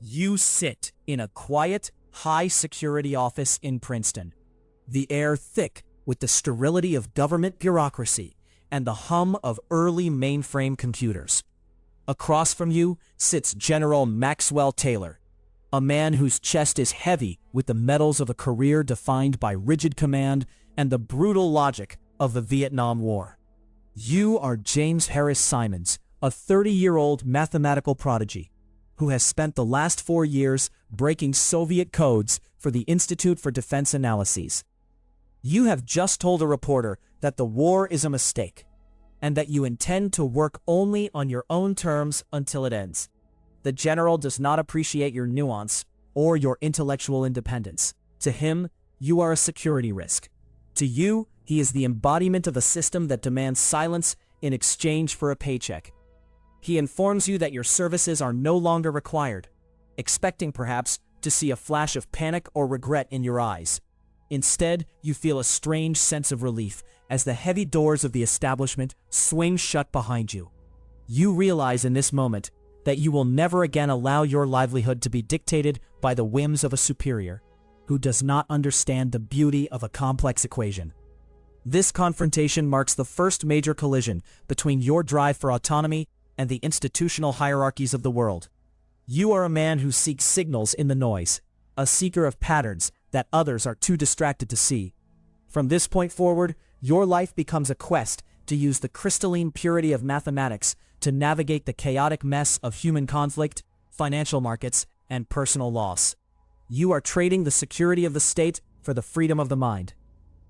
You sit in a quiet, high-security office in Princeton, the air thick with the sterility of government bureaucracy and the hum of early mainframe computers. Across from you sits General Maxwell Taylor, a man whose chest is heavy with the metals of a career defined by rigid command and the brutal logic of the Vietnam War. You are James Harris Simons, a 30-year-old mathematical prodigy who has spent the last 4 years breaking Soviet codes for the Institute for Defense Analyses. You have just told a reporter that the war is a mistake, and that you intend to work only on your own terms until it ends. The general does not appreciate your nuance or your intellectual independence. To him, you are a security risk. To you, he is the embodiment of a system that demands silence in exchange for a paycheck. He informs you that your services are no longer required, expecting perhaps to see a flash of panic or regret in your eyes. Instead, you feel a strange sense of relief as the heavy doors of the establishment swing shut behind you. You realize in this moment that you will never again allow your livelihood to be dictated by the whims of a superior who does not understand the beauty of a complex equation. This confrontation marks the first major collision between your drive for autonomy and the institutional hierarchies of the world. You are a man who seeks signals in the noise, a seeker of patterns that others are too distracted to see. From this point forward, your life becomes a quest to use the crystalline purity of mathematics to navigate the chaotic mess of human conflict, financial markets, and personal loss. You are trading the security of the state for the freedom of the mind,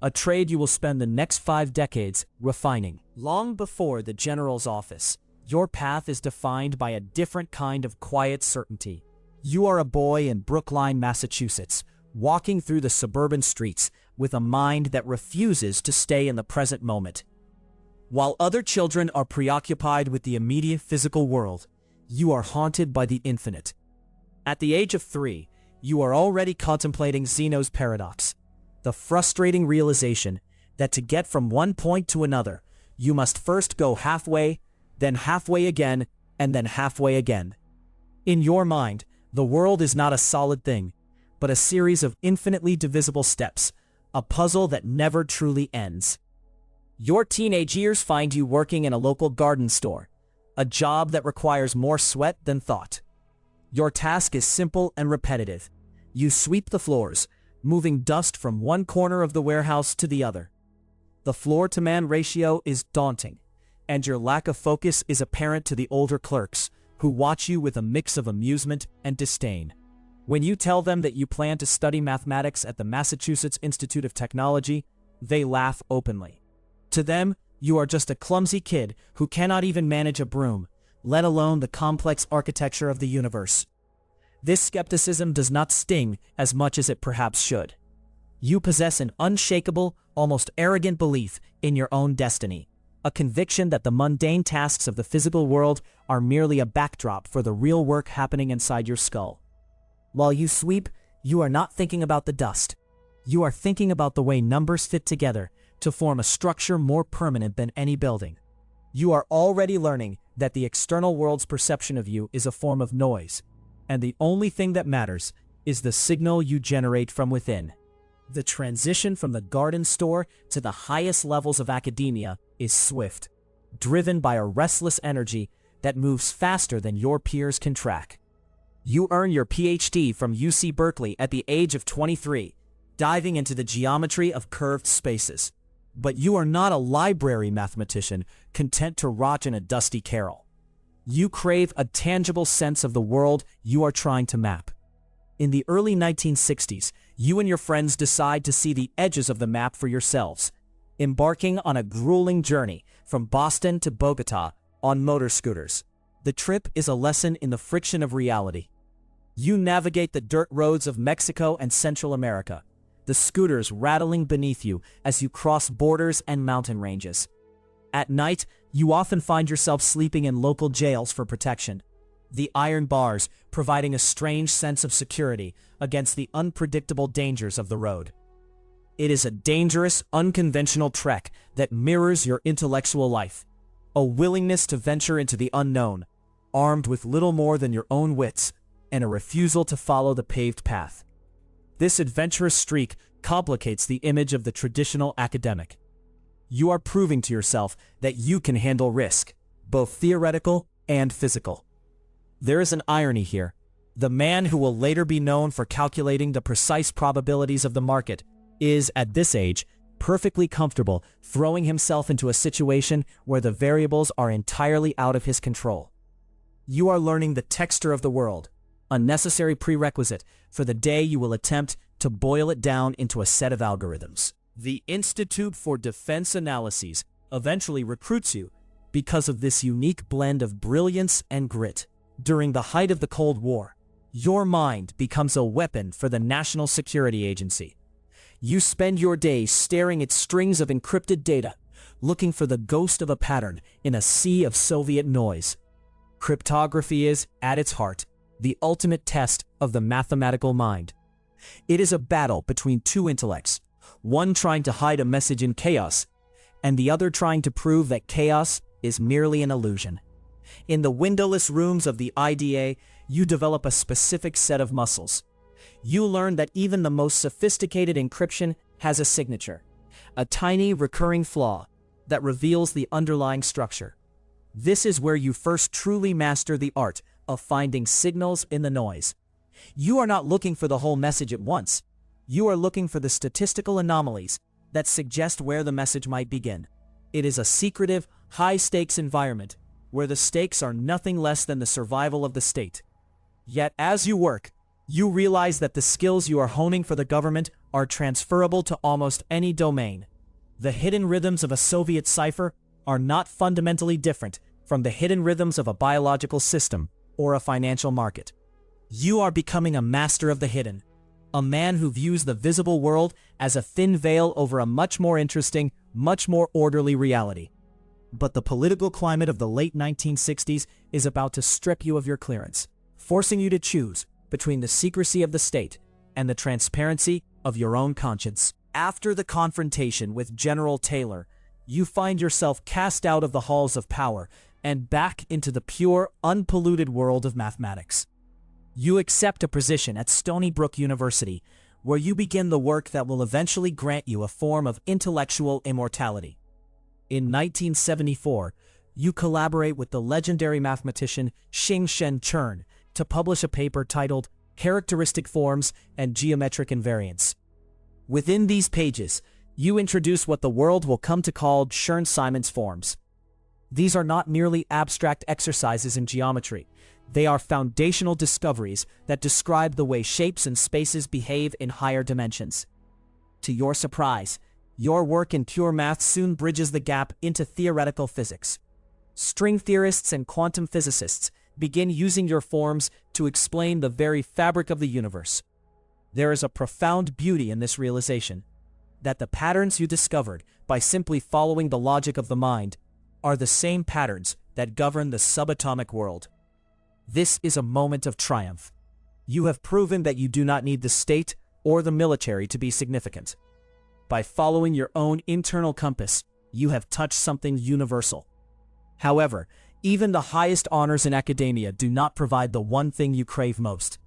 a trade you will spend the next 5 decades refining. Long before the general's office, your path is defined by a different kind of quiet certainty. You are a boy in Brookline, Massachusetts, walking through the suburban streets with a mind that refuses to stay in the present moment. While other children are preoccupied with the immediate physical world, you are haunted by the infinite. At the age of 3, you are already contemplating Zeno's paradox, the frustrating realization that to get from one point to another, you must first go halfway, then halfway again, and then halfway again. In your mind, the world is not a solid thing, but a series of infinitely divisible steps, a puzzle that never truly ends. Your teenage years find you working in a local garden store, a job that requires more sweat than thought. Your task is simple and repetitive. You sweep the floors, moving dust from one corner of the warehouse to the other. The floor-to-man ratio is daunting, and your lack of focus is apparent to the older clerks, who watch you with a mix of amusement and disdain. When you tell them that you plan to study mathematics at the Massachusetts Institute of Technology, they laugh openly. To them, you are just a clumsy kid who cannot even manage a broom, let alone the complex architecture of the universe. This skepticism does not sting as much as it perhaps should. You possess an unshakable, almost arrogant belief in your own destiny, a conviction that the mundane tasks of the physical world are merely a backdrop for the real work happening inside your skull. While you sweep, you are not thinking about the dust. You are thinking about the way numbers fit together to form a structure more permanent than any building. You are already learning that the external world's perception of you is a form of noise, and the only thing that matters is the signal you generate from within. The transition from the garden store to the highest levels of academia is swift, driven by a restless energy that moves faster than your peers can track. You earn your PhD from UC Berkeley at the age of 23, diving into the geometry of curved spaces. But you are not a library mathematician content to rot in a dusty carrel. You crave a tangible sense of the world you are trying to map. In the early 1960s, you and your friends decide to see the edges of the map for yourselves, embarking on a grueling journey from Boston to Bogota on motor scooters. The trip is a lesson in the friction of reality. You navigate the dirt roads of Mexico and Central America, the scooters rattling beneath you as you cross borders and mountain ranges. At night, you often find yourself sleeping in local jails for protection, the iron bars providing a strange sense of security against the unpredictable dangers of the road. It is a dangerous, unconventional trek that mirrors your intellectual life, a willingness to venture into the unknown, armed with little more than your own wits, and a refusal to follow the paved path. This adventurous streak complicates the image of the traditional academic. You are proving to yourself that you can handle risk, both theoretical and physical. There is an irony here. The man who will later be known for calculating the precise probabilities of the market is, at this age, perfectly comfortable throwing himself into a situation where the variables are entirely out of his control. You are learning the texture of the world, a necessary prerequisite for the day you will attempt to boil it down into a set of algorithms. The Institute for Defense Analyses eventually recruits you because of this unique blend of brilliance and grit. During the height of the Cold War, your mind becomes a weapon for the National Security Agency. You spend your days staring at strings of encrypted data, looking for the ghost of a pattern in a sea of Soviet noise. Cryptography is, at its heart, the ultimate test of the mathematical mind. It is a battle between two intellects, one trying to hide a message in chaos, and the other trying to prove that chaos is merely an illusion. In the windowless rooms of the IDA, you develop a specific set of muscles. You learn that even the most sophisticated encryption has a signature, a tiny recurring flaw that reveals the underlying structure. This is where you first truly master the art of finding signals in the noise. You are not looking for the whole message at once. You are looking for the statistical anomalies that suggest where the message might begin. It is a secretive, high-stakes environment where the stakes are nothing less than the survival of the state. Yet as you work, you realize that the skills you are honing for the government are transferable to almost any domain. The hidden rhythms of a Soviet cipher are not fundamentally different from the hidden rhythms of a biological system or a financial market. You are becoming a master of the hidden, a man who views the visible world as a thin veil over a much more interesting, much more orderly reality. But the political climate of the late 1960s is about to strip you of your clearance, forcing you to choose between the secrecy of the state and the transparency of your own conscience. After the confrontation with General Taylor, you find yourself cast out of the halls of power and back into the pure, unpolluted world of mathematics. You accept a position at Stony Brook University, where you begin the work that will eventually grant you a form of intellectual immortality. In 1974, you collaborate with the legendary mathematician Xing-Shen Chern to publish a paper titled Characteristic Forms and Geometric Invariants. Within these pages, you introduce what the world will come to call Chern-Simons forms. These are not merely abstract exercises in geometry. They are foundational discoveries that describe the way shapes and spaces behave in higher dimensions. To your surprise, your work in pure math soon bridges the gap into theoretical physics. String theorists and quantum physicists begin using your forms to explain the very fabric of the universe. There is a profound beauty in this realization, that the patterns you discovered by simply following the logic of the mind are the same patterns that govern the subatomic world. This is a moment of triumph. You have proven that you do not need the state or the military to be significant. By following your own internal compass, you have touched something universal. However, even the highest honors in academia do not provide the one thing you crave most: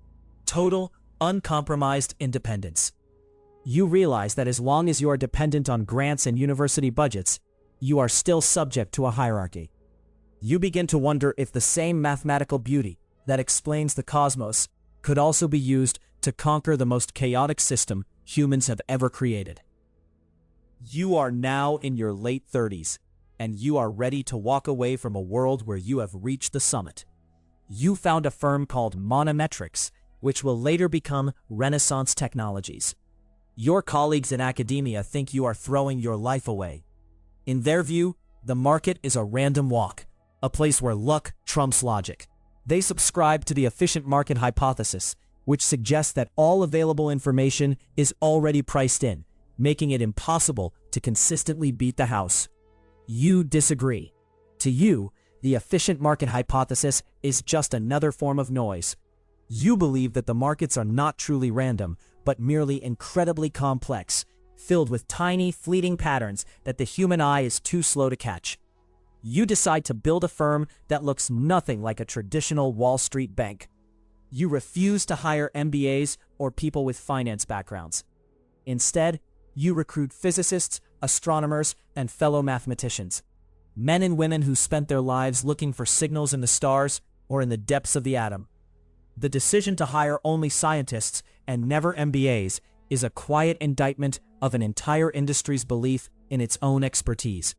total, uncompromised independence. You realize that as long as you are dependent on grants and university budgets, you are still subject to a hierarchy. You begin to wonder if the same mathematical beauty that explains the cosmos could also be used to conquer the most chaotic system humans have ever created. You are now in your late 30s, and you are ready to walk away from a world where you have reached the summit. You found a firm called Monometrics, which will later become Renaissance Technologies. Your colleagues in academia think you are throwing your life away. In their view, the market is a random walk, a place where luck trumps logic. They subscribe to the efficient market hypothesis, which suggests that all available information is already priced in, making it impossible to consistently beat the house. You disagree. To you, the efficient market hypothesis is just another form of noise. You believe that the markets are not truly random, but merely incredibly complex, filled with tiny, fleeting patterns that the human eye is too slow to catch. You decide to build a firm that looks nothing like a traditional Wall Street bank. You refuse to hire MBAs or people with finance backgrounds. Instead, you recruit physicists, astronomers, and fellow mathematicians. Men and women who spent their lives looking for signals in the stars or in the depths of the atom. The decision to hire only scientists and never MBAs is a quiet indictment of an entire industry's belief in its own expertise.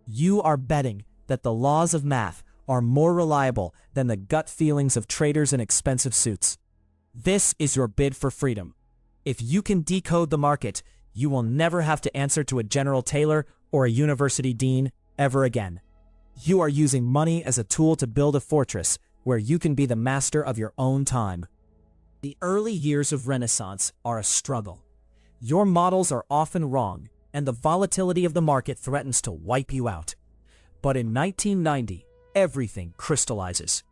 You are betting that the laws of math are more reliable than the gut feelings of traders in expensive suits. This is your bid for freedom. If you can decode the market, you will never have to answer to a General Taylor or a university dean ever again. You are using money as a tool to build a fortress where you can be the master of your own time. The early years of Renaissance are a struggle. Your models are often wrong, and the volatility of the market threatens to wipe you out. But in 1990, everything crystallizes.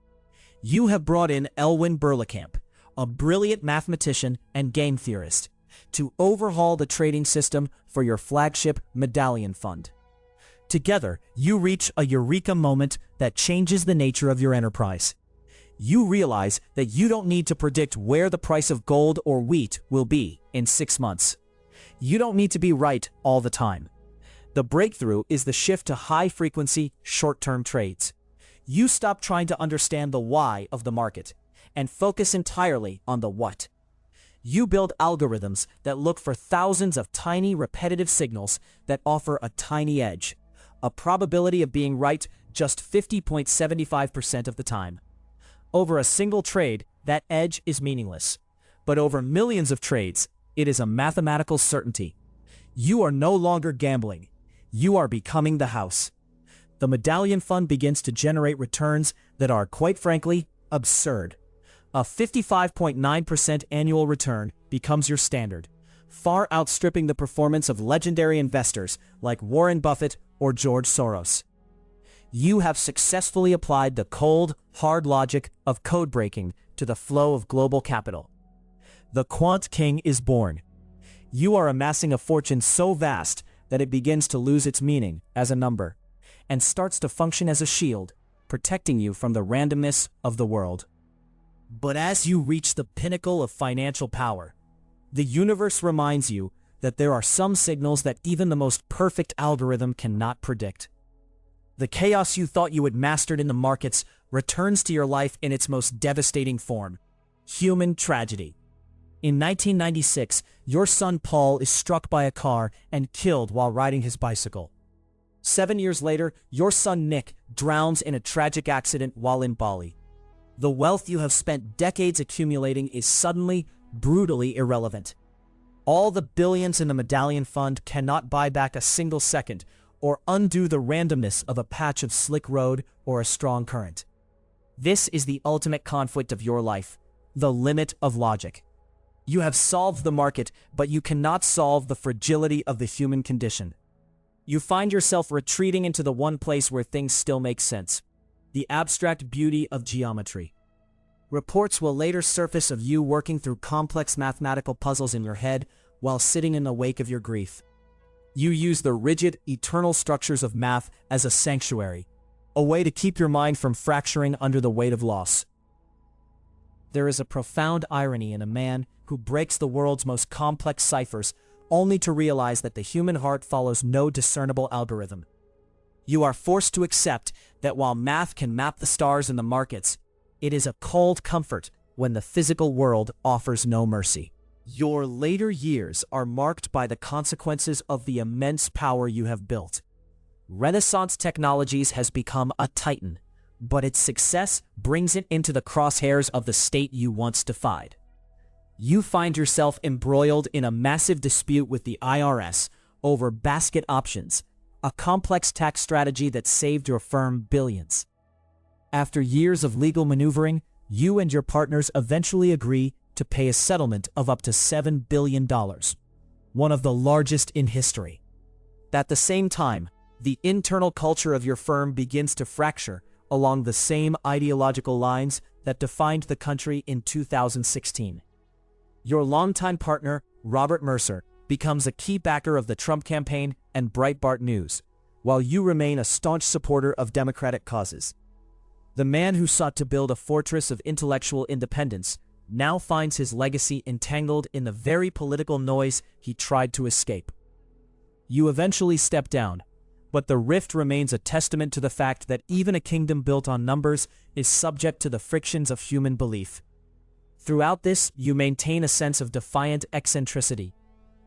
You have brought in Elwyn Berlekamp, a brilliant mathematician and game theorist, to overhaul the trading system for your flagship Medallion Fund. Together, you reach a eureka moment that changes the nature of your enterprise. You realize that you don't need to predict where the price of gold or wheat will be in 6 months. You don't need to be right all the time. The breakthrough is the shift to high-frequency, short-term trades. You stop trying to understand the why of the market and focus entirely on the what. You build algorithms that look for thousands of tiny, repetitive signals that offer a tiny edge, a probability of being right just 50.75% of the time. Over a single trade, that edge is meaningless. But over millions of trades, it is a mathematical certainty. You are no longer gambling. You are becoming the house. The Medallion Fund begins to generate returns that are, quite frankly, absurd. A 55.9% annual return becomes your standard, far outstripping the performance of legendary investors like Warren Buffett or George Soros. You have successfully applied the cold, hard logic of code breaking to the flow of global capital. The Quant King is born. You are amassing a fortune so vast that it begins to lose its meaning as a number, and starts to function as a shield, protecting you from the randomness of the world. But as you reach the pinnacle of financial power, the universe reminds you that there are some signals that even the most perfect algorithm cannot predict. The chaos you thought you had mastered in the markets returns to your life in its most devastating form: human tragedy. In 1996, your son Paul is struck by a car and killed while riding his bicycle. 7 years later, your son Nick drowns in a tragic accident while in Bali. The wealth you have spent decades accumulating is suddenly, brutally irrelevant. All the billions in the Medallion Fund cannot buy back a single second or undo the randomness of a patch of slick road or a strong current. This is the ultimate conflict of your life, the limit of logic. You have solved the market, but you cannot solve the fragility of the human condition. You find yourself retreating into the one place where things still make sense: the abstract beauty of geometry. Reports will later surface of you working through complex mathematical puzzles in your head while sitting in the wake of your grief. You use the rigid, eternal structures of math as a sanctuary, a way to keep your mind from fracturing under the weight of loss. There is a profound irony in a man who breaks the world's most complex ciphers only to realize that the human heart follows no discernible algorithm. You are forced to accept that while math can map the stars in the markets, it is a cold comfort when the physical world offers no mercy. Your later years are marked by the consequences of the immense power you have built. Renaissance Technologies has become a titan, but its success brings it into the crosshairs of the state you once defied. You find yourself embroiled in a massive dispute with the IRS over basket options, a complex tax strategy that saved your firm billions. After years of legal maneuvering, you and your partners eventually agree to pay a settlement of up to $7 billion, one of the largest in history. At the same time, the internal culture of your firm begins to fracture along the same ideological lines that defined the country in 2016. Your longtime partner, Robert Mercer, becomes a key backer of the Trump campaign and Breitbart News, while you remain a staunch supporter of democratic causes. The man who sought to build a fortress of intellectual independence now finds his legacy entangled in the very political noise he tried to escape. You eventually step down, but the rift remains a testament to the fact that even a kingdom built on numbers is subject to the frictions of human belief. Throughout this, you maintain a sense of defiant eccentricity.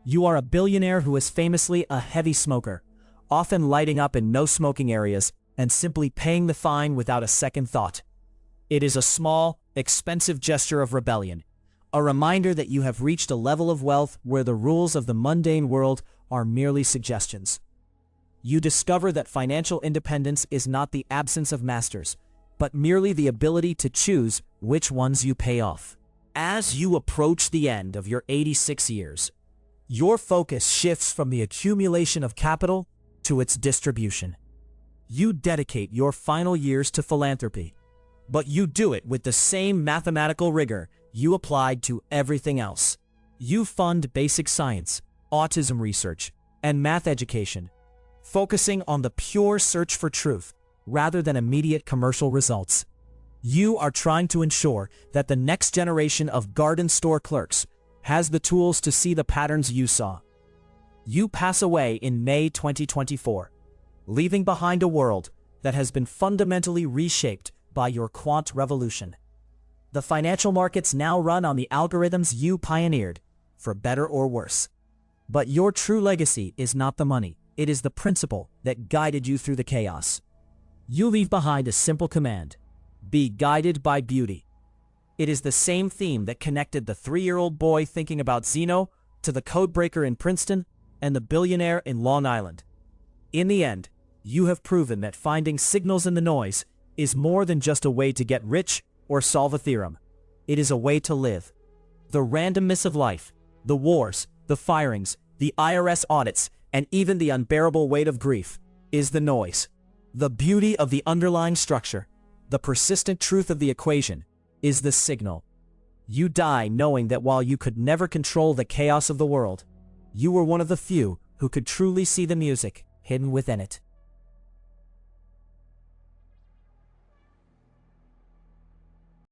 You are a billionaire who is famously a heavy smoker, often lighting up in no-smoking areas and simply paying the fine without a second thought. It is a small, expensive gesture of rebellion, a reminder that you have reached a level of wealth where the rules of the mundane world are merely suggestions. You discover that financial independence is not the absence of masters, but merely the ability to choose which ones you pay off. As you approach the end of your 86 years, your focus shifts from the accumulation of capital to its distribution. You dedicate your final years to philanthropy, but you do it with the same mathematical rigor you applied to everything else. You fund basic science, autism research, and math education, focusing on the pure search for truth rather than immediate commercial results. You are trying to ensure that the next generation of garden store clerks has the tools to see the patterns you saw. You pass away in May 2024, leaving behind a world that has been fundamentally reshaped by your quant revolution. The financial markets now run on the algorithms you pioneered, for better or worse. But your true legacy is not the money, it is the principle that guided you through the chaos. You leave behind a simple command: be guided by beauty. It is the same theme that connected the 3-year-old boy thinking about Zeno to the codebreaker in Princeton and the billionaire in Long Island. In the end, you have proven that finding signals in the noise is more than just a way to get rich or solve a theorem. It is a way to live. The randomness of life, the wars, the firings, the IRS audits, and even the unbearable weight of grief is the noise. The beauty of the underlying structure, the persistent truth of the equation, is the signal. You die knowing that while you could never control the chaos of the world, you were one of the few who could truly see the music hidden within it.